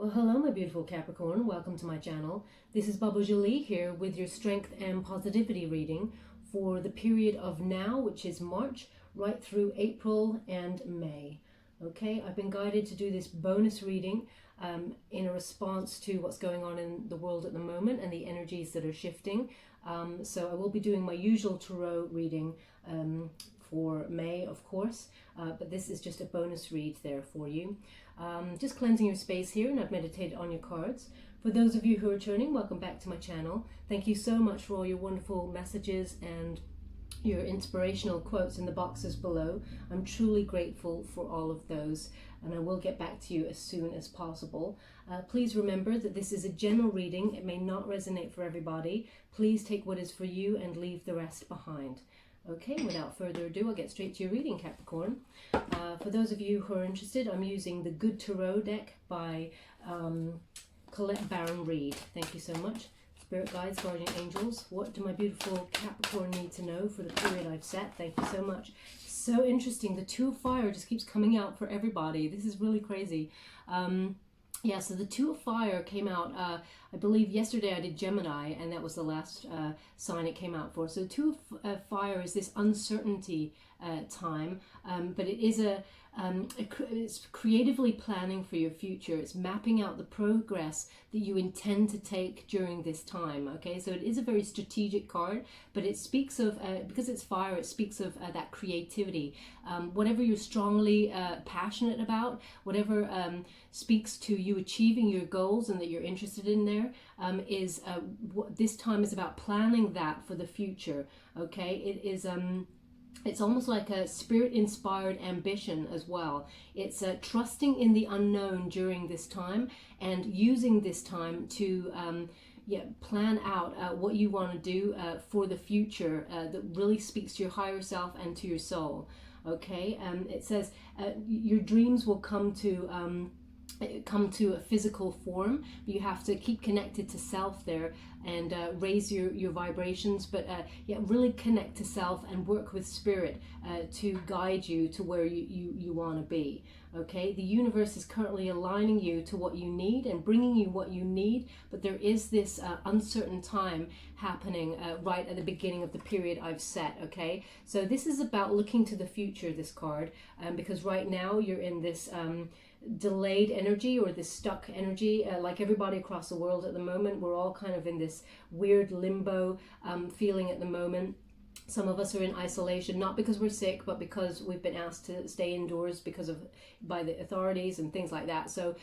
Well, hello, my beautiful Capricorn. Welcome to my channel. This is Baba Jolie here with your strength and positivity reading for the period of now, which is March, right through April and May. Okay, I've been guided to do this bonus reading in a response to what's going on in the world at the moment and the energies that are shifting. So I will be doing my usual tarot reading for May, of course, but this is just a bonus read there for you. Just cleansing your space here, and I've meditated on your cards. For those of you who are returning, welcome back to my channel. Thank you so much for all your wonderful messages and your inspirational quotes in the boxes below. I'm truly grateful for all of those, and I will get back to you as soon as possible. Please remember that this is a general reading. It may not resonate for everybody. Please take what is for you and leave the rest behind. Okay, without further ado, I'll get straight to your reading, Capricorn. For those of you who are interested, I'm using the Good Tarot deck by Colette Baron Reed. Thank you so much. Spirit guides, guardian angels, what do my beautiful Capricorn need to know for the period I've set? Thank you so much. So interesting. The Two of Fire just keeps coming out for everybody. This is really crazy. Yeah, so the Two of Fire came out, I believe yesterday I did Gemini, and that was the last sign it came out for. So Two of Fire is this uncertainty time, but it is it's creatively planning for your future. It's mapping out the progress that you intend to take during this time. Okay, so it is a very strategic card, but it speaks of, because it's fire, it speaks of that creativity. Whatever you're strongly passionate about, whatever speaks to you achieving your goals and that you're interested in there, is what this time is about, planning that for the future. Okay, it is it's almost like a spirit-inspired ambition as well. It's trusting in the unknown during this time and using this time to plan out what you want to do for the future that really speaks to your higher self and to your soul. Okay, it says your dreams will come to a physical form. You have to keep connected to self there and raise your vibrations, but really connect to self and work with spirit to guide you to where you want to be. Okay, the universe is currently aligning you to what you need and bringing you what you need, but there is this uncertain time happening right at the beginning of the period I've set. Okay, so this is about looking to the future, this card, because right now you're in this delayed energy, or this stuck energy, like everybody across the world at the moment. We're all kind of in this weird limbo feeling at the moment. Some of us are in isolation, not because we're sick, but because we've been asked to stay indoors by the authorities and things like that. So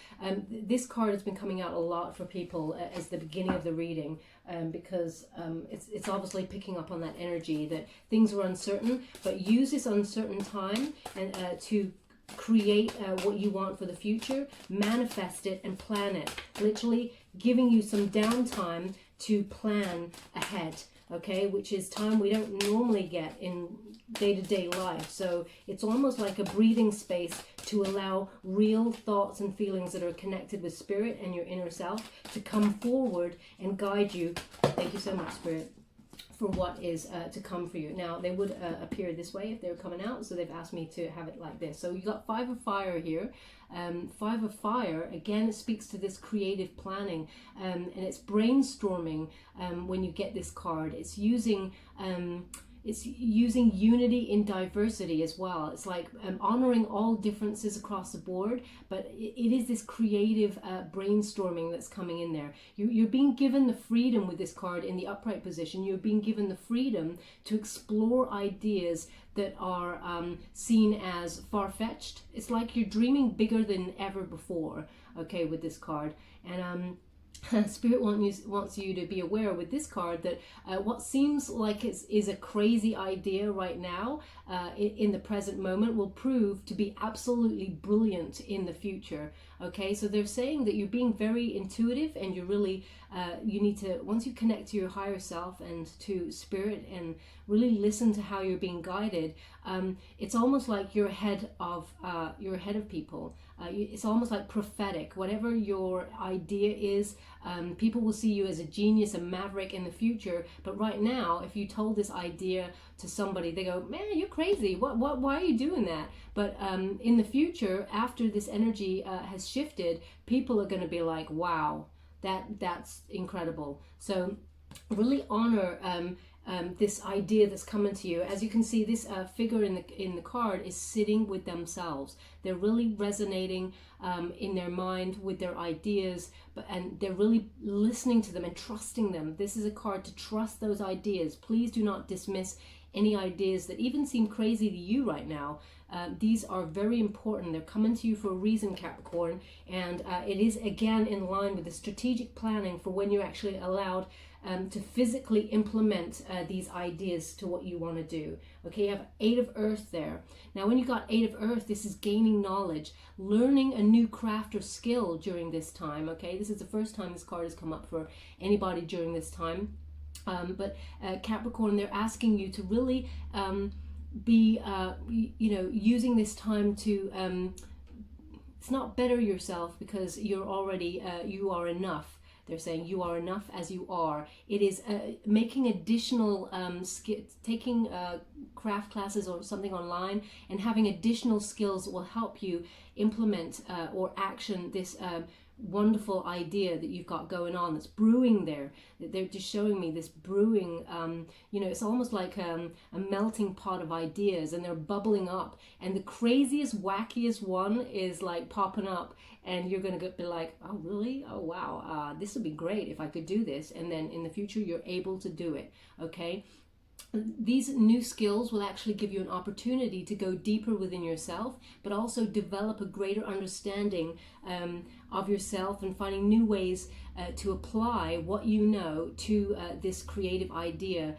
this card has been coming out a lot for people as the beginning of the reading, because it's obviously picking up on that energy that things are uncertain, but use this uncertain time and to create what you want for the future, manifest it and plan it, literally giving you some downtime to plan ahead. Okay, which is time we don't normally get in day-to-day life. So it's almost like a breathing space to allow real thoughts and feelings that are connected with spirit and your inner self to come forward and guide you. Thank you so much, Spirit, for what is to come for you. Now, they would appear this way if they were coming out, so they've asked me to have it like this. So you got Five of Fire here. Five of Fire, again, it speaks to this creative planning, and it's brainstorming when you get this card. It's using unity in diversity as well. It's like honoring all differences across the board, but it is this creative brainstorming that's coming in there. You're being given the freedom with this card in the upright position. You're being given the freedom to explore ideas that are seen as far-fetched. It's like you're dreaming bigger than ever before, okay, with this card. And Spirit wants you to be aware with this card that what seems like is a crazy idea right now in the present moment will prove to be absolutely brilliant in the future. Okay, so they're saying that you're being very intuitive, and you're really you need to, once you connect to your higher self and to spirit and really listen to how you're being guided, it's almost like you're ahead of people. It's almost like prophetic. Whatever your idea is, people will see you as a genius, a maverick in the future. But right now, if you told this idea to somebody, they go, "Man, you're crazy. Why are you doing that?" But in the future, after this energy has shifted, people are going to be like, wow, that's incredible. So really honor this idea that's coming to you. As you can see, this figure in the card is sitting with themselves. They're really resonating in their mind with their ideas, and they're really listening to them and trusting them. This is a card to trust those ideas. Please do not dismiss any ideas that even seem crazy to you right now. These are very important. They're coming to you for a reason, Capricorn, and it is again in line with the strategic planning for when you're actually allowed to physically implement these ideas to what you want to do. Okay, you have 8 of Earth there. Now when you got 8 of Earth, this is gaining knowledge, learning a new craft or skill during this time. Okay, this is the first time this card has come up for anybody during this time. But Capricorn, they're asking you to really be, using this time to, it's not better yourself, because you're already, you are enough. They're saying you are enough as you are. It is making additional, taking craft classes or something online and having additional skills that will help you implement or action this wonderful idea that you've got going on that's brewing there. They're just showing me this brewing, it's almost like a melting pot of ideas, and they're bubbling up, and the craziest, wackiest one is like popping up, and you're going to be like, oh really, oh wow, this would be great if I could do this, and then in the future you're able to do it. Okay, these new skills will actually give you an opportunity to go deeper within yourself, but also develop a greater understanding of yourself, and finding new ways to apply what you know to this creative idea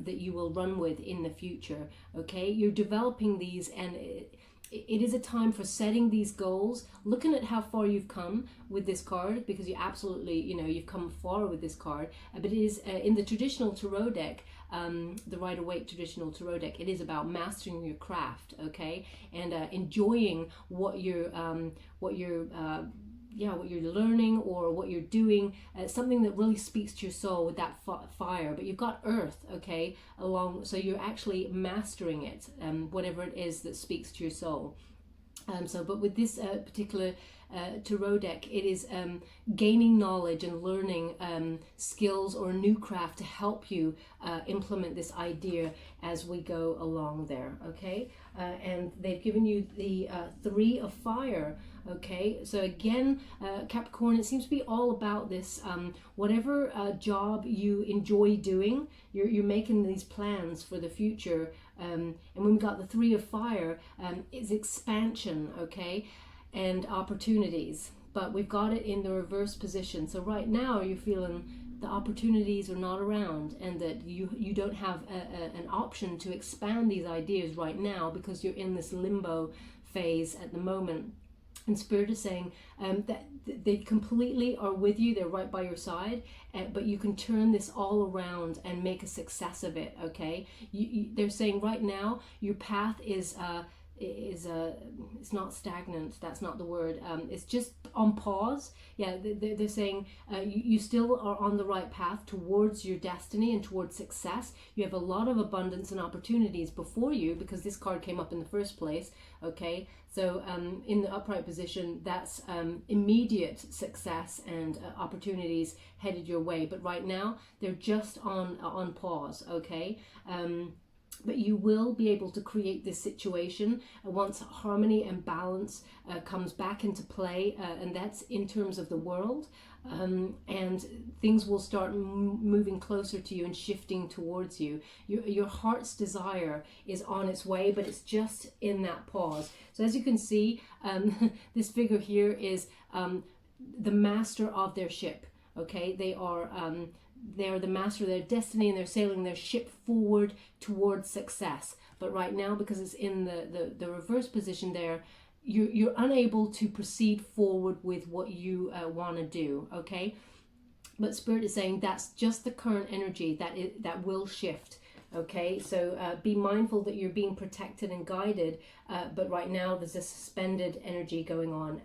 that you will run with in the future. Okay, you're developing these, and it is a time for setting these goals, looking at how far you've come with this card, because you absolutely, you've come far with this card. But it is in the traditional tarot deck, the Rider-Waite traditional tarot deck, it is about mastering your craft, okay, and enjoying what you're learning or what you're doing, something that really speaks to your soul with that fire. But you've got Earth, okay, along, so you're actually mastering it, whatever it is that speaks to your soul. But with this particular tarot deck, it is gaining knowledge and learning skills or a new craft to help you implement this idea as we go along there. Okay, and they've given you the 3 of Fire. Okay, so again, Capricorn, it seems to be all about this, whatever job you enjoy doing, you're making these plans for the future, and when we got the 3 of Fire, it's expansion, okay, and opportunities. But we've got it in the reverse position, so right now you're feeling the opportunities are not around, and that you don't have an option to expand these ideas right now, because you're in this limbo phase at the moment. And Spirit is saying that they completely are with you, they're right by your side, but you can turn this all around and make a success of it. Okay, they're saying right now your path is it's not stagnant, that's not the word, it's just on pause. Yeah, they're saying you still are on the right path towards your destiny and towards success. You have a lot of abundance and opportunities before you, because this card came up in the first place. Okay, so in the upright position, that's immediate success and opportunities headed your way, but right now they're just on pause. Okay, but you will be able to create this situation once harmony and balance comes back into play, and that's in terms of the world, and things will start moving closer to you and shifting towards you. Your heart's desire is on its way, but it's just in that pause. So as you can see, this figure here is the master of their ship. Okay, they're the master of their destiny, and they're sailing their ship forward towards success. But right now, because it's in the reverse position there, you're unable to proceed forward with what you want to do. Okay, but Spirit is saying that's just the current energy that will shift. Okay, so be mindful that you're being protected and guided, but right now there's a suspended energy going on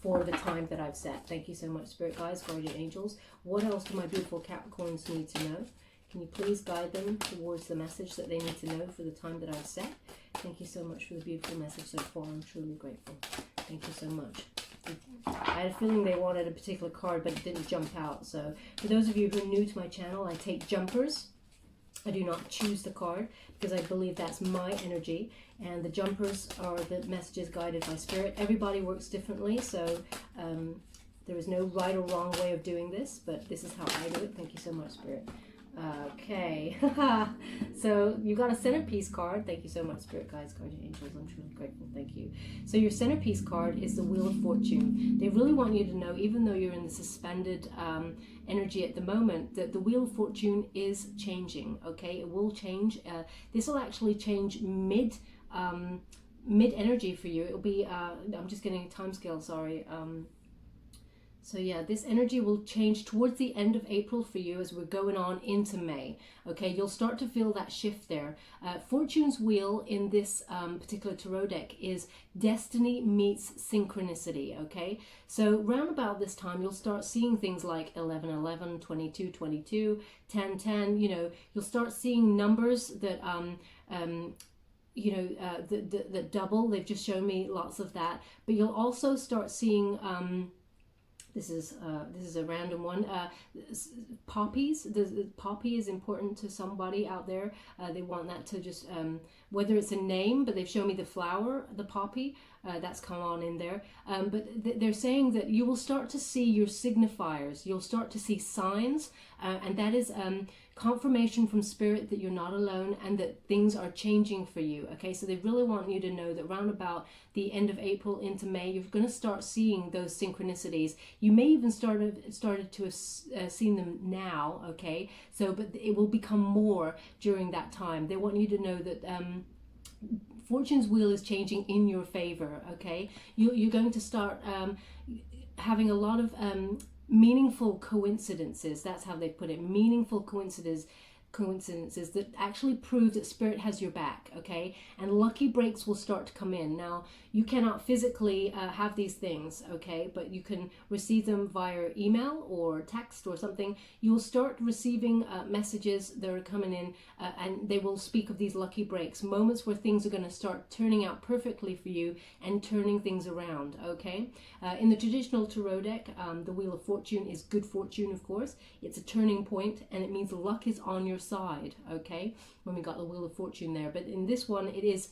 for the time that I've set. Thank you so much, Spirit Guides, Guardian Angels. What else do my beautiful Capricorns need to know? Can you please guide them towards the message that they need to know for the time that I've set? Thank you so much for the beautiful message so far. I'm truly grateful. Thank you so much. I had a feeling they wanted a particular card, but it didn't jump out. So for those of you who are new to my channel, I take jumpers. I do not choose the card because I believe that's my energy, and the jumpers are the messages guided by spirit. Everybody works differently, so there is no right or wrong way of doing this, but this is how I do it. Thank you so much, Spirit. Okay, so you got a centerpiece card. Thank you so much, Spirit Guides, Guardian Angels. I'm truly grateful. Thank you. So your centerpiece card is the Wheel of Fortune. They really want you to know, even though you're in the suspended energy at the moment, that the Wheel of Fortune is changing. Okay, it will change. This will actually change mid energy for you. It'll be. I'm just getting a time scale. Sorry. So yeah, this energy will change towards the end of April for you as we're going on into May. Okay, you'll start to feel that shift there. Fortune's wheel in this particular tarot deck is destiny meets synchronicity. Okay, so round about this time, you'll start seeing things like 1111, 2222, 1010. You know, you'll start seeing numbers that that double. They've just shown me lots of that. But you'll also start seeing this is a random one. Poppies. The poppy is important to somebody out there. They want that to just whether it's a name, but they've shown me the flower, the poppy. That's come on in there. But they're saying that you will start to see your signifiers. You'll start to see signs, and that is confirmation from spirit that you're not alone and that things are changing for you. Okay, so they really want you to know that round about the end of April into May, you're going to start seeing those synchronicities. You may even started to have seen them now. Okay, so but it will become more during that time. They want you to know that Fortune's wheel is changing in your favor. Okay, you're going to start having a lot of meaningful coincidences. That's how they put it. Meaningful coincidences that actually prove that spirit has your back. Okay, and lucky breaks will start to come in. Now you cannot physically have these things, okay, but you can receive them via email or text or something. You will start receiving messages that are coming in, and they will speak of these lucky breaks, moments where things are going to start turning out perfectly for you and turning things around. Okay, in the traditional tarot deck, the Wheel of Fortune is good fortune. Of course, it's a turning point, and it means luck is on your side. Okay, when we got the Wheel of Fortune there, but in this one it is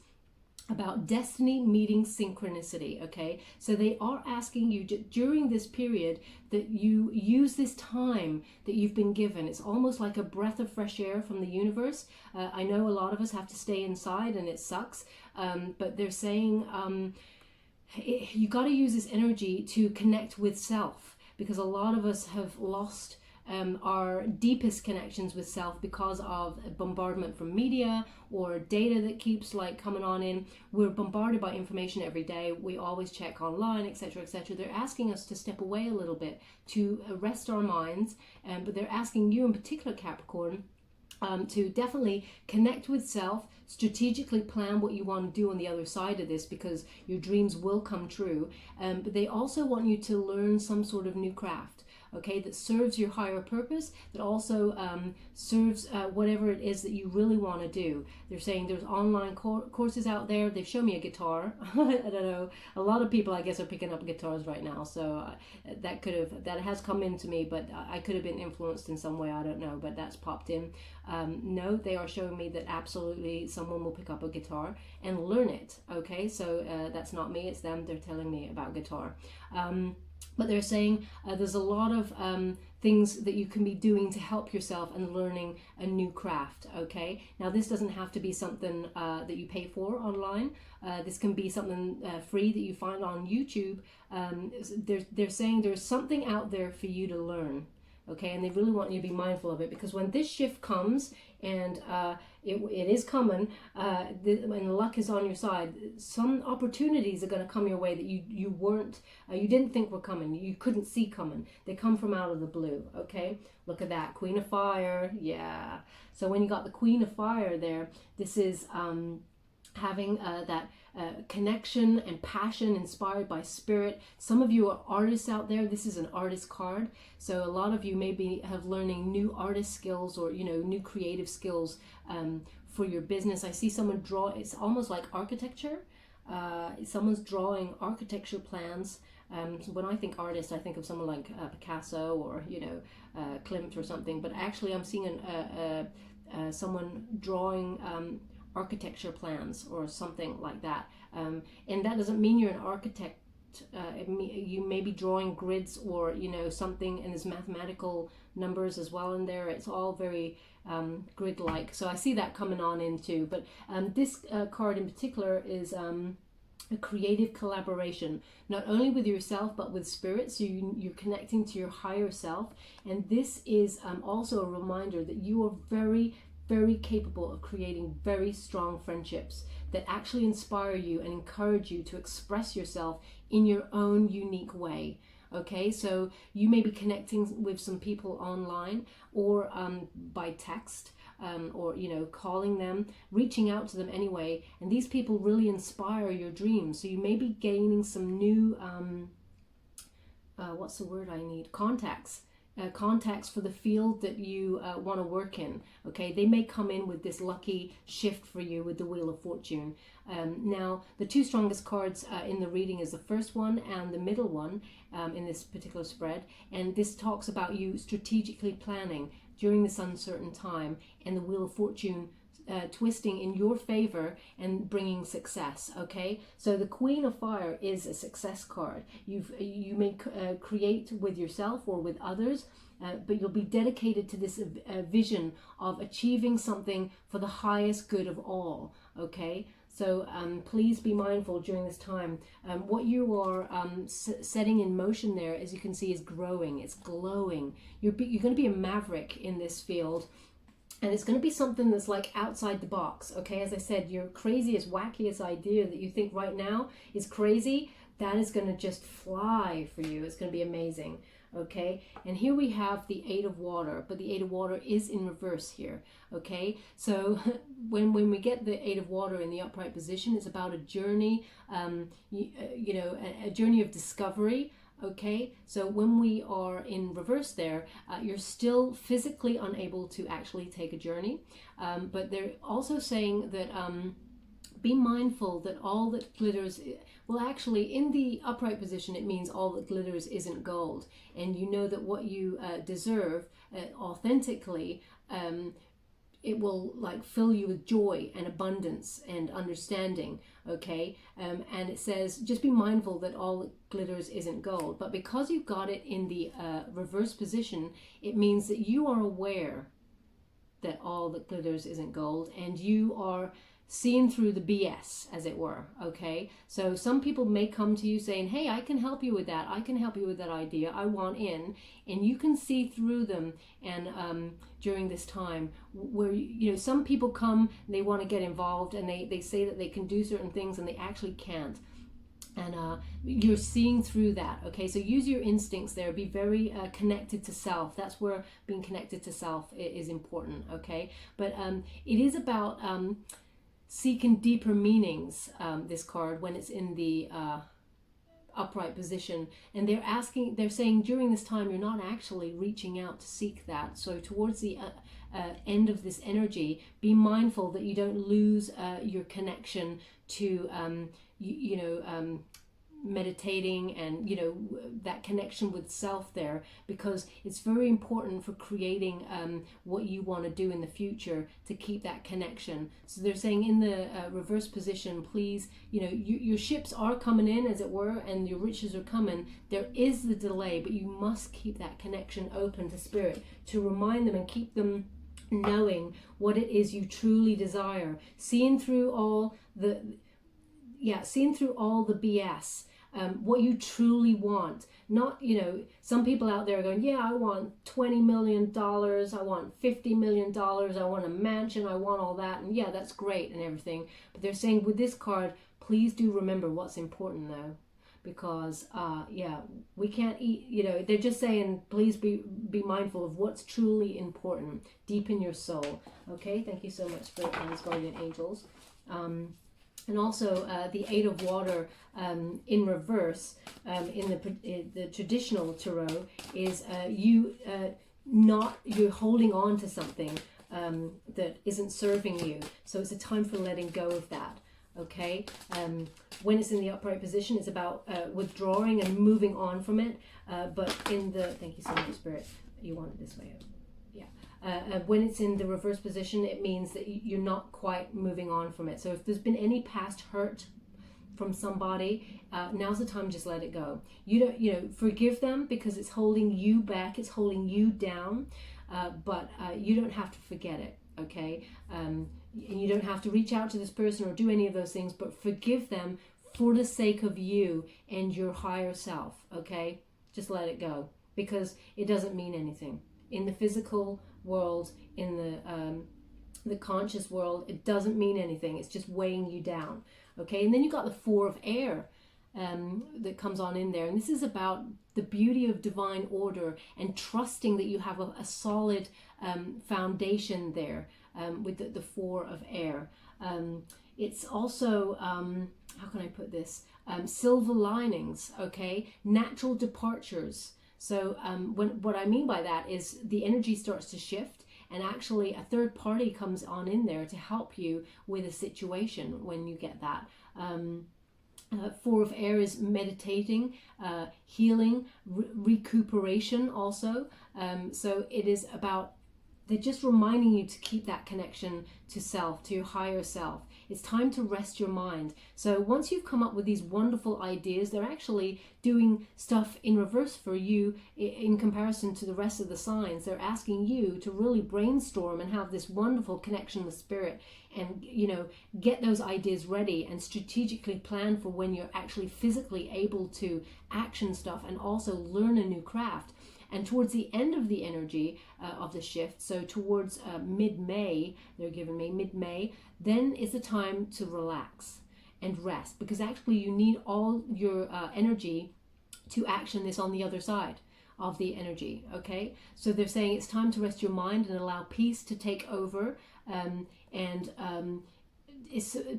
about destiny meeting synchronicity. Okay, so they are asking you during this period that you use this time that you've been given. It's almost like a breath of fresh air from the universe. I know a lot of us have to stay inside and it sucks, but they're saying you got to use this energy to connect with self, because a lot of us have lost our deepest connections with self because of bombardment from media or data that keeps like coming on in. We're bombarded by information every day. We always check online, etc., etc. They're asking us to step away a little bit to rest our minds, but they're asking you in particular, Capricorn, to definitely connect with self, strategically plan what you want to do on the other side of this, because your dreams will come true. But they also want you to learn some sort of new craft, okay, that serves your higher purpose, that also serves whatever it is that you really want to do. They're saying there's online courses out there. They've shown me a guitar. I don't know. A lot of people, I guess, are picking up guitars right now. So that has come into me, but I could have been influenced in some way. I don't know, but that's popped in. No, they are showing me that absolutely someone will pick up a guitar and learn it. Okay, so that's not me. It's them. They're telling me about guitar. But they're saying there's a lot of things that you can be doing to help yourself and learning a new craft. Okay, now this doesn't have to be something that you pay for online. This can be something free that you find on YouTube. They're saying there's something out there for you to learn. Okay, and they really want you to be mindful of it, because when this shift comes, and it is coming, when luck is on your side, some opportunities are going to come your way that you didn't think were coming, you couldn't see coming. They come from out of the blue. Okay, look at that, Queen of Fire. Yeah, so when you got the Queen of Fire there, this is having that connection and passion inspired by spirit. Some of you are artists out there. This is an artist card, so a lot of you maybe have learning new artist skills, or new creative skills for your business. I see someone draw. It's almost like architecture. Someone's drawing architecture plans So when I think artist, I think of someone like Picasso or, you know, Klimt or something. But actually, I'm seeing someone drawing architecture plans or something like that. And that doesn't mean you're an architect. You may be drawing grids or, you know, something, and there's mathematical numbers as well in there. It's all very grid-like. So I see that coming on in too. But this card in particular is a creative collaboration, not only with yourself but with spirit. So you're connecting to your higher self, and this is also a reminder that you are very, very capable of creating very strong friendships that actually inspire you and encourage you to express yourself in your own unique way. Okay, so you may be connecting with some people online or by text, or, you know, calling them, reaching out to them anyway, and these people really inspire your dreams. So you may be gaining some new what's the word I need, contacts for the field that you want to work in. Okay, they may come in with this lucky shift for you with the Wheel of Fortune. Now, the two strongest cards in the reading is the first one and the middle one in this particular spread, and this talks about you strategically planning during this uncertain time, and the Wheel of Fortune twisting in your favor and bringing success. Okay, so the Queen of Fire is a success card. You may create with yourself or with others, but you'll be dedicated to this vision of achieving something for the highest good of all. Okay, so please be mindful during this time. What you are setting in motion there, as you can see, is growing. It's glowing. You're going to be a maverick in this field. And it's going to be something that's like outside the box. Okay, as I said, your craziest, wackiest idea that you think right now is crazy, that is going to just fly for you. It's going to be amazing. Okay, and here we have the Eight of Water, but the Eight of Water is in reverse here. Okay, so when we get the Eight of Water in the upright position, it's about a journey, you know, a journey of discovery. Okay, so when we are in reverse there, you're still physically unable to actually take a journey, but they're also saying that be mindful that all that glitters, well, actually in the upright position it means all that glitters isn't gold, and you know that what you deserve authentically, it will like fill you with joy and abundance and understanding. Okay, and it says just be mindful that all that glitters isn't gold. But because you've got it in the reverse position, it means that you are aware that all that glitters isn't gold, and you are seeing through the BS, as it were. Okay, so some people may come to you saying, hey, I can help you with that, I can help you with that idea, I want in, and you can see through them. And during this time where, you know, some people come, they want to get involved, and they say that they can do certain things and they actually can't, and you're seeing through that. Okay, so use your instincts there. Be very connected to self. That's where being connected to self is important. Okay, but it is about seeking deeper meanings, this card, when it's in the upright position. And they're saying during this time you're not actually reaching out to seek that. So towards the end of this energy, be mindful that you don't lose your connection to meditating and, you know, that connection with self there, because it's very important for creating what you want to do in the future, to keep that connection. So they're saying in the reverse position, please, you know, your ships are coming in, as it were, and your riches are coming. There is the delay, but you must keep that connection open to spirit, to remind them and keep them knowing what it is you truly desire, seeing through all the BS, what you truly want. Not, you know, some people out there are going, yeah, I want $20 million, I want $50 million, I want a mansion, I want all that, and yeah, that's great and everything. But they're saying with this card, please do remember what's important though, because we can't eat, you know, they're just saying please be mindful of what's truly important deep in your soul. Okay, thank you so much, Spirit and Guardian Angels. And also the Eight of Water in reverse in the traditional tarot is you're holding on to something that isn't serving you. So it's a time for letting go of that. okay? When it's in the upright position, it's about withdrawing and moving on from it. But in the, thank you so much, Spirit, you want it this way. Yeah. When it's in the reverse position, it means that you're not quite moving on from it. So if there's been any past hurt from somebody, now's the time, just let it go. Forgive them, because it's holding you back, it's holding you down, but you don't have to forget it, okay? And you don't have to reach out to this person or do any of those things, but forgive them for the sake of you and your higher self, okay? Just let it go, because it doesn't mean anything. In the physical world, in the conscious world, it doesn't mean anything. It's just weighing you down, okay? And then you got the Four of Air that comes on in there, and this is about the beauty of divine order and trusting that you have a solid foundation there with the Four of Air. It's also, how can I put this? Silver linings, okay? Natural departures. So what I mean by that is the energy starts to shift, and actually a third party comes on in there to help you with a situation when you get that. Four of Air is meditating, healing, recuperation also. So it is about, they're just reminding you to keep that connection to self, to your higher self. It's time to rest your mind. So once you've come up with these wonderful ideas, they're actually doing stuff in reverse for you in comparison to the rest of the signs. They're asking you to really brainstorm and have this wonderful connection with spirit, and get those ideas ready and strategically plan for when you're actually physically able to action stuff and also learn a new craft. And towards the end of the energy of the shift, so towards mid-May, they're giving me mid-May, then is the time to relax and rest, because actually you need all your energy to action this on the other side of the energy, okay? So they're saying it's time to rest your mind and allow peace to take over,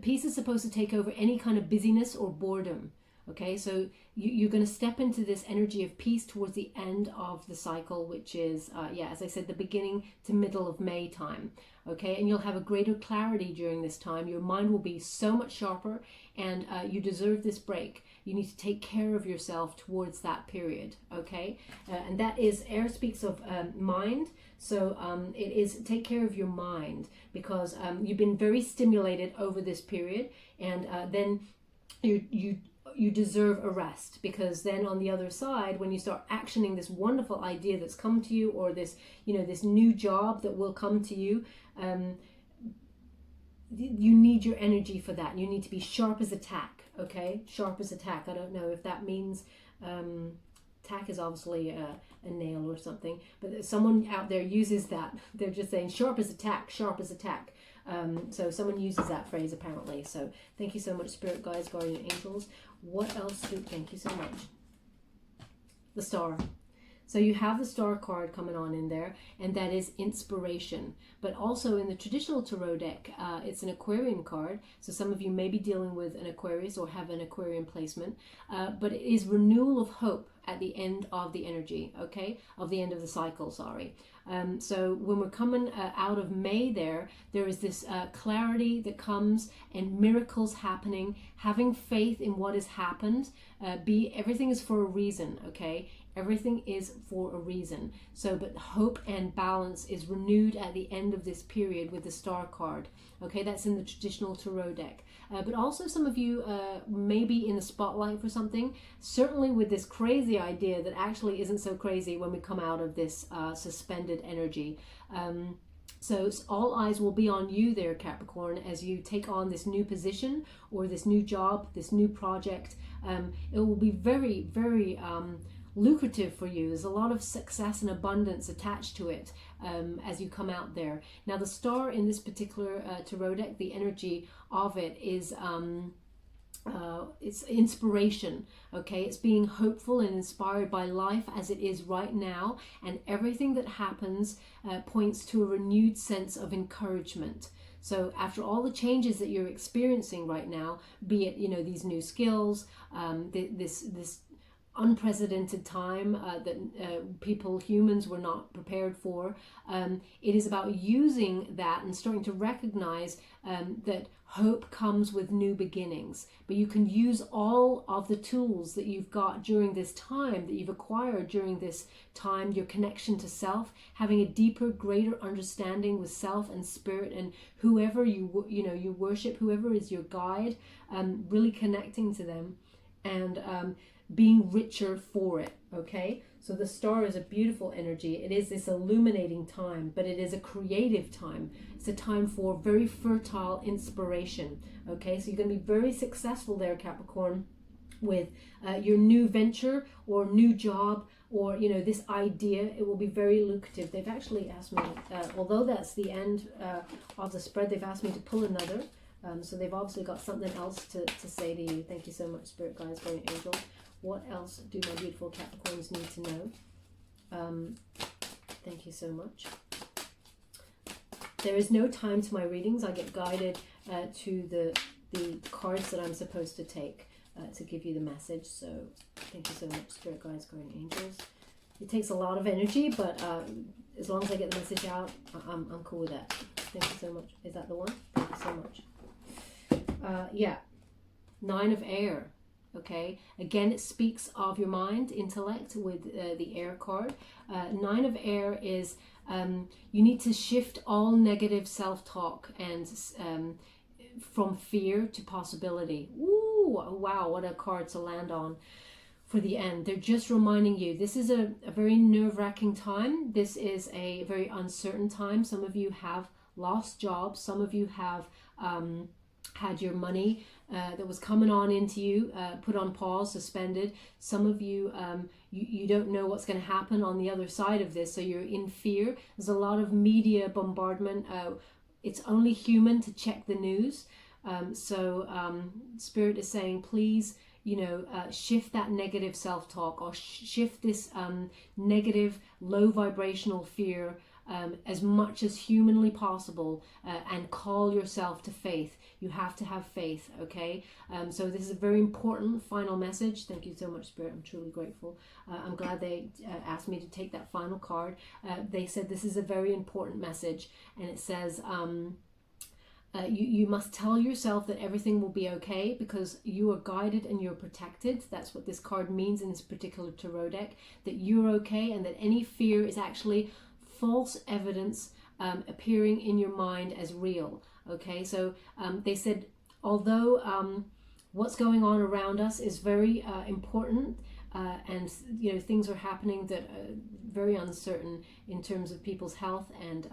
peace is supposed to take over any kind of busyness or boredom. Okay, so you're going to step into this energy of peace towards the end of the cycle, which is, as I said, the beginning to middle of May time. Okay, and you'll have a greater clarity during this time. Your mind will be so much sharper, and you deserve this break. You need to take care of yourself towards that period. Okay, and that is, Air speaks of mind. So it is take care of your mind, because you've been very stimulated over this period, and then you deserve a rest, because then on the other side, when you start actioning this wonderful idea that's come to you, or this this new job that will come to you, you need your energy for that. You need to be sharp as a tack. Okay, sharp as a tack. I don't know if that means tack is obviously a nail or something, but someone out there uses that. They're just saying sharp as a tack, sharp as a tack. So someone uses that phrase apparently. So thank you so much, Spirit Guides, Guardian Angels. What else thank you so much. The Star. So you have the Star card coming on in there, and that is inspiration. But also in the traditional tarot deck, it's an Aquarian card. So some of you may be dealing with an Aquarius or have an Aquarian placement. But it is renewal of hope at the end of the energy, okay? Of the end of the cycle, sorry. So when we're coming out of May there is this clarity that comes and miracles happening, having faith in what has happened. Everything is for a reason, okay? Everything is for a reason. So, but hope and balance is renewed at the end of this period with the Star card. Okay, that's in the traditional tarot deck. But also some of you may be in the spotlight for something, certainly with this crazy idea that actually isn't so crazy when we come out of this suspended energy. So all eyes will be on you there, Capricorn, as you take on this new position or this new job, this new project. It will be very, very lucrative for you. There's a lot of success and abundance attached to it as you come out there. Now the Star in this particular tarot deck, the energy of it is it's inspiration, okay? It's being hopeful and inspired by life as it is right now, and everything that happens points to a renewed sense of encouragement. So after all the changes that you're experiencing right now, be it these new skills, this unprecedented time that humans were not prepared for. It is about using that and starting to recognize that hope comes with new beginnings. But you can use all of the tools that you've got during this time, that you've acquired during this time, your connection to self, having a deeper, greater understanding with self and spirit and whoever you worship, whoever is your guide, really connecting to them and being richer for it. Okay, so the star is a beautiful energy. It is this illuminating time, but it is a creative time. It's a time for very fertile inspiration. Okay, so you're going to be very successful there, Capricorn, with your new venture or new job, or this idea. It will be very lucrative. They've actually asked me, although that's the end of the spread, they've asked me to pull another. So they've obviously got something else to say to you. Thank you so much, Spirit Guides, Guardian Angels. What else do my beautiful Capricorns need to know? Thank you so much. There is no time to my readings. I get guided to the cards that I'm supposed to take to give you the message. So thank you so much, Spirit Guides, Guardian Angels. It takes a lot of energy, but as long as I get the message out, I'm cool with that. Thank you so much. Is that the one? Thank you so much. Yeah, 9 of Air. Okay, again, it speaks of your mind, intellect with the Air card. 9 of Air is you need to shift all negative self-talk and from fear to possibility. Ooh, wow, what a card to land on for the end. They're just reminding you this is a very nerve-wracking time. This is a very uncertain time. Some of you have lost jobs. Some of you have had your money that was coming on into you put on pause, suspended. Some of you you don't know what's going to happen on the other side of this, so you're in fear. There's a lot of media bombardment. It's only human to check the news. So Spirit is saying, please, shift that negative self-talk, or shift this negative, low vibrational fear as much as humanly possible, and call yourself to faith. You have to have faith, okay? So this is a very important final message. Thank you so much, Spirit. I'm truly grateful. I'm glad they asked me to take that final card. They said this is a very important message, and it says you must tell yourself that everything will be okay, because you are guided and you're protected. That's what this card means in this particular tarot deck, that you're okay, and that any fear is actually false evidence appearing in your mind as real. Okay, so they said, although what's going on around us is very important, and things are happening that are very uncertain in terms of people's health and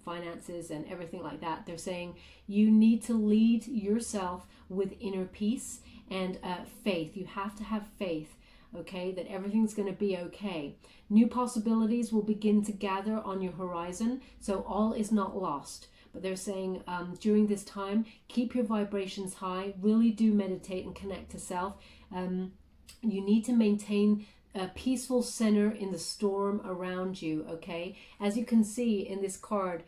finances and everything like that. They're saying you need to lead yourself with inner peace and faith. You have to have faith, okay, that everything's going to be okay. New possibilities will begin to gather on your horizon, so all is not lost. But they're saying during this time, keep your vibrations high, really do meditate and connect to self. You need to maintain a peaceful center in the storm around you, okay? As you can see in this card,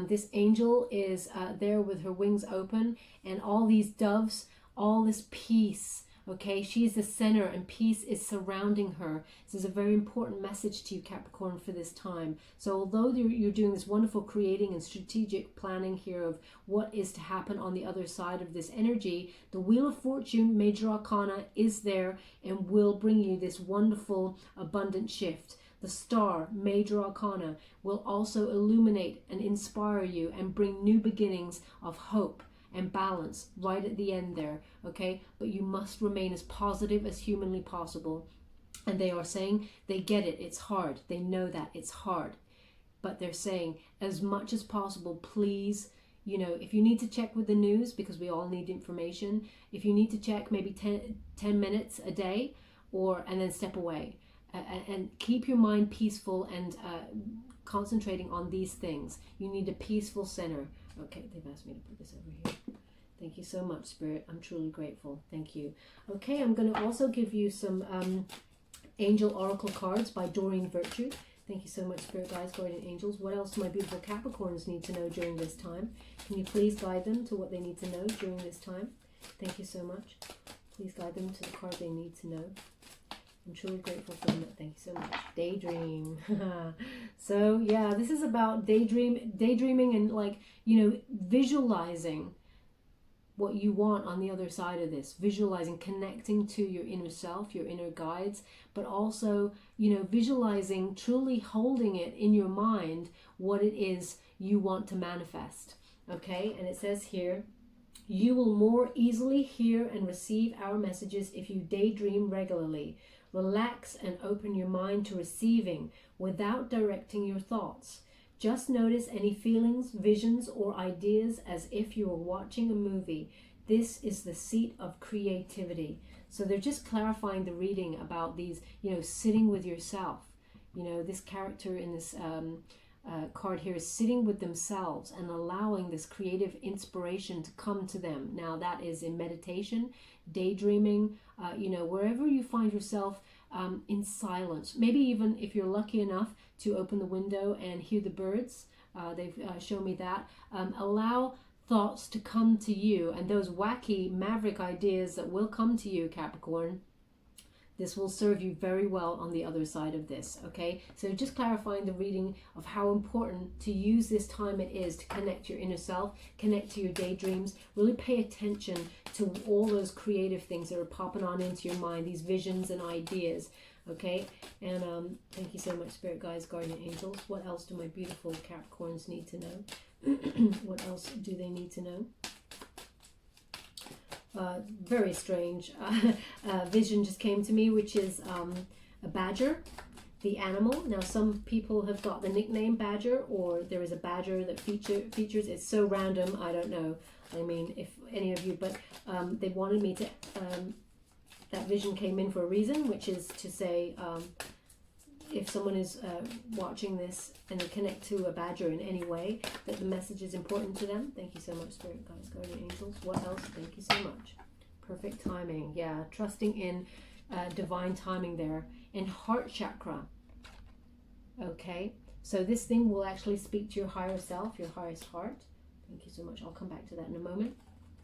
this angel is there with her wings open, and all these doves, all this peace, okay? She is the center, and peace is surrounding her. This is a very important message to you, Capricorn, for this time. So although you're doing this wonderful creating and strategic planning here of what is to happen on the other side of this energy, the Wheel of Fortune, Major Arcana, is there and will bring you this wonderful, abundant shift. The Star, Major Arcana, will also illuminate and inspire you and bring new beginnings of hope and balance right at the end there, okay? But you must remain as positive as humanly possible. And they are saying they get it. It's hard. They know that it's hard. But they're saying as much as possible, please, if you need to check with the news, because we all need information, if you need to check maybe 10 minutes a day, and then step away. And keep your mind peaceful and concentrating on these things. You need a peaceful center. Okay, they've asked me to put this over here. Thank you so much, Spirit. I'm truly grateful. Thank you. Okay, I'm going to also give you some Angel Oracle cards by Doreen Virtue. Thank you so much, Spirit Guides, Guardian Angels. What else do my beautiful Capricorns need to know during this time? Can you please guide them to what they need to know during this time? Thank you so much. Please guide them to the card they need to know. I'm truly grateful for that. Thank you so much. Daydream. So yeah, this is about daydreaming and, like, you know, visualizing what you want on the other side of this, visualizing, connecting to your inner self, your inner guides, but also, you know, visualizing, truly holding it in your mind, what it is you want to manifest. Okay, and it says here, you will more easily hear and receive our messages if you daydream regularly. Relax and open your mind to receiving without directing your thoughts. Just notice any feelings, visions, or ideas as if you were watching a movie. This is the seat of creativity. So they're just clarifying the reading about these, you know, sitting with yourself. You know, this character in this card here is sitting with themselves and allowing this creative inspiration to come to them. Now that is in meditation, daydreaming, you know, wherever you find yourself in silence. Maybe even if you're lucky enough to open the window and hear the birds, they've shown me that. Allow thoughts to come to you, and those wacky maverick ideas that will come to you, Capricorn. This will serve you very well on the other side of this, okay? So just clarifying the reading of how important to use this time it is to connect your inner self, connect to your daydreams, really pay attention to all those creative things that are popping on into your mind, these visions and ideas, okay? And thank you so much, Spirit Guides, Guardian Angels. What else do my beautiful Capricorns need to know? What else do they need to know? Very strange vision just came to me, which is a badger, the animal. Now some people have got the nickname Badger, or there is a badger that features. It's so random, I don't know. I mean, if any of you, but they wanted me to, that vision came in for a reason, which is to say, if someone is watching this and they connect to a badger in any way, that the message is important to them. Thank you so much, Spirit Guides, Guardian Angels. What else? Thank you so much. Perfect timing. Yeah, trusting in divine timing there. In heart chakra. Okay, so this thing will actually speak to your higher self, your highest heart. Thank you so much. I'll come back to that in a moment.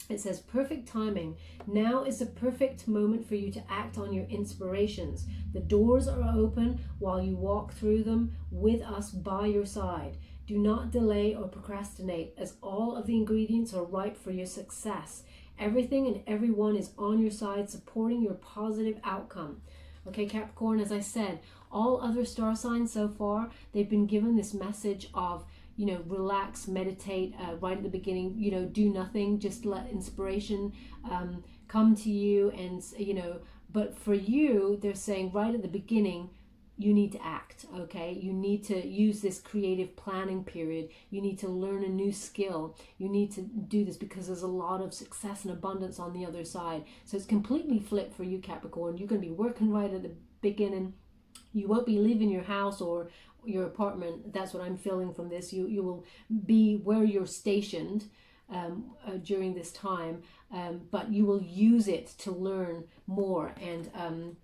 It says perfect timing. Now is the perfect moment for you to act on your inspirations. The doors are open while you walk through them with us by your side. Do not delay or procrastinate, as all of the ingredients are ripe for your success. Everything and everyone is on your side, supporting your positive outcome. Okay, Capricorn, as I said, all other star signs so far, they've been given this message of, you know, relax, meditate, right at the beginning, you know, do nothing, just let inspiration come to you. And, you know, but for you, they're saying right at the beginning, you need to act, okay? You need to use this creative planning period. You need to learn a new skill. You need to do this because there's a lot of success and abundance on the other side. So it's completely flipped for you, Capricorn. You're going to be working right at the beginning. You won't be leaving your house or your apartment. That's what I'm feeling from this. You will be where you're stationed during this time, but you will use it to learn more and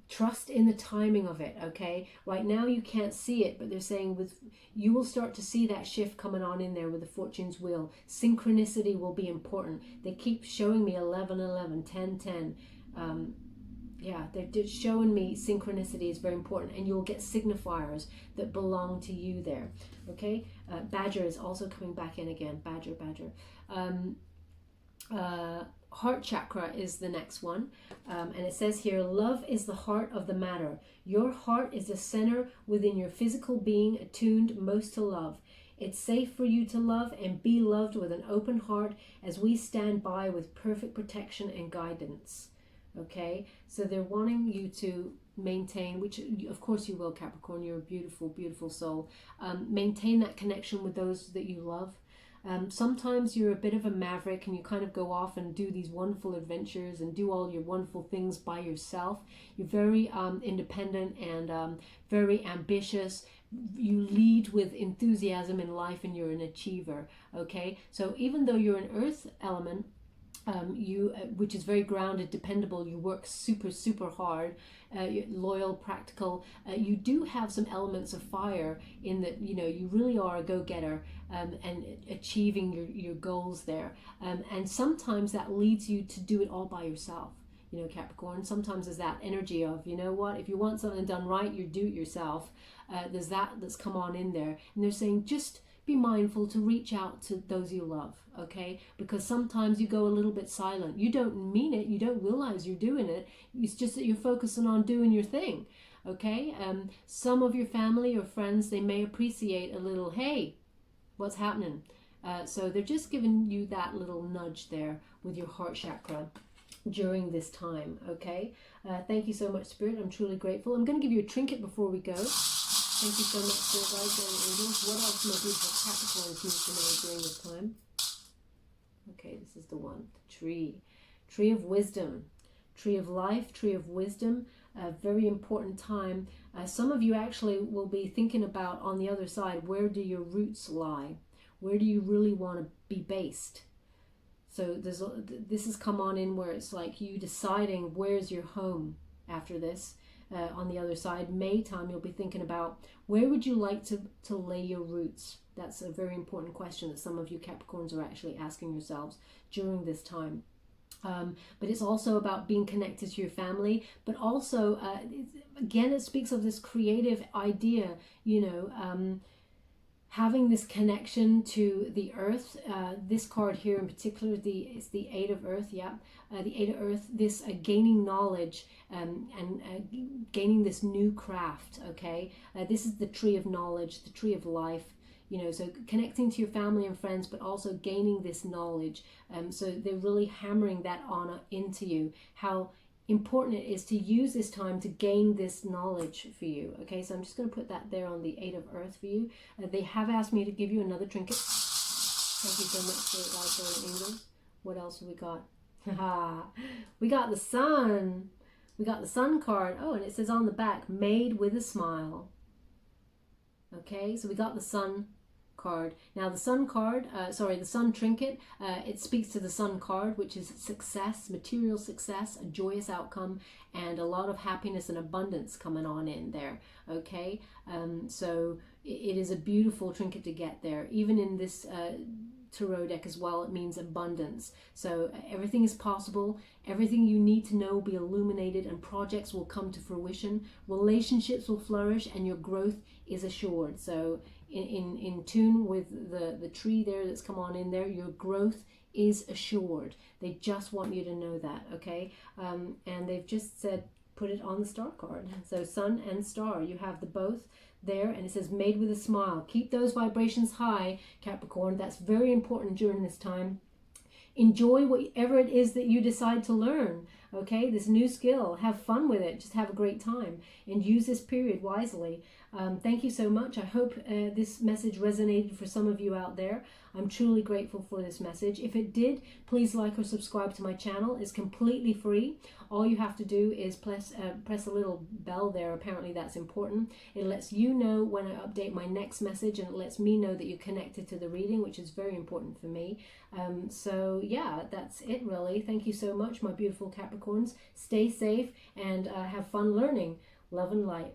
trust in the timing of it. Okay, right now you can't see it, but they're saying you will start to see that shift coming on in there with the fortune's wheel. Synchronicity will be important. They keep showing me 11 11 10 10. Yeah, they're just showing me synchronicity is very important, and you'll get signifiers that belong to you there. Okay, Badger is also coming back in again. Badger. Heart chakra is the next one, and it says here, love is the heart of the matter. Your heart is the center within your physical being, attuned most to love. It's safe for you to love and be loved with an open heart as we stand by with perfect protection and guidance. Okay, so they're wanting you to maintain, which of course you will, Capricorn, you're a beautiful, beautiful soul. Maintain that connection with those that you love. Sometimes you're a bit of a maverick and you kind of go off and do these wonderful adventures and do all your wonderful things by yourself. You're very independent and very ambitious. You lead with enthusiasm in life and you're an achiever. Okay, so even though you're an earth element, which is very grounded, dependable, you work super hard, you're loyal, practical, you do have some elements of fire in that, you know, you really are a go-getter and achieving your goals there, and sometimes that leads you to do it all by yourself. you know, Capricorn. Sometimes there's that energy of, you know what, if you want something done right, you do it yourself. There's that's come on in there. And they're saying just be mindful to reach out to those you love, okay? Because sometimes you go a little bit silent. You don't mean it. You don't realize you're doing it. It's just that you're focusing on doing your thing, okay? Some of your family or friends, they may appreciate a little, hey, what's happening? So they're just giving you that little nudge there with your heart chakra during this time, okay? Thank you so much, Spirit. I'm truly grateful. I'm going to give you a trinket before we go. Thank you so much, Spirit Guides and Angels. What else my beautiful Capricorns need to know during this time? Okay, this is the one. The tree. Tree of wisdom. Tree of life. Tree of wisdom. A very important time. Some of you actually will be thinking about on the other side, where do your roots lie? Where do you really want to be based? So this has come on in where it's like you deciding where's your home after this. On the other side, May time, you'll be thinking about where would you like to lay your roots? That's a very important question that some of you Capricorns are actually asking yourselves during this time. But it's also about being connected to your family, but also, again, it speaks of this creative idea, you know, having this connection to the earth. This card here in particular, it's the Eight of Earth, yeah. The Eight of Earth, this gaining knowledge and gaining this new craft, okay? This is the tree of knowledge, the tree of life, you know, so connecting to your family and friends, but also gaining this knowledge. So they're really hammering that on into you, how important it is to use this time to gain this knowledge for you. Okay, so I'm just going to put that there on the Eight of Earth for you. They have asked me to give you another trinket. Thank you so much for it, guys, and angels. What else have we got? We got the Sun. We got the Sun card. Oh, and it says on the back, made with a smile. Okay, so we got the Sun card. Now the Sun card, the Sun trinket, it speaks to the Sun card, which is success, material success, a joyous outcome, and a lot of happiness and abundance coming on in there, okay? So it is a beautiful trinket to get there. Even in this tarot deck as well, it means abundance. So everything is possible, everything you need to know will be illuminated, and projects will come to fruition, relationships will flourish, and your growth is assured. So in tune with the tree there that's come on in there, your growth is assured. They just want you to know that, okay? And they've just said put it on the star card. So Sun and Star, you have the both there, and it says made with a smile. Keep those vibrations high, Capricorn. That's very important during this time. Enjoy whatever it is that you decide to learn, okay? This new skill, have fun with it, just have a great time, and use this period wisely. Thank you so much. I hope this message resonated for some of you out there. I'm truly grateful for this message. If it did, please like or subscribe to my channel. It's completely free. All you have to do is press a little bell there. Apparently that's important. It lets you know when I update my next message, and it lets me know that you're connected to the reading, which is very important for me. So yeah, that's it really. Thank you so much, my beautiful Capricorns. Stay safe and have fun learning. Love and light.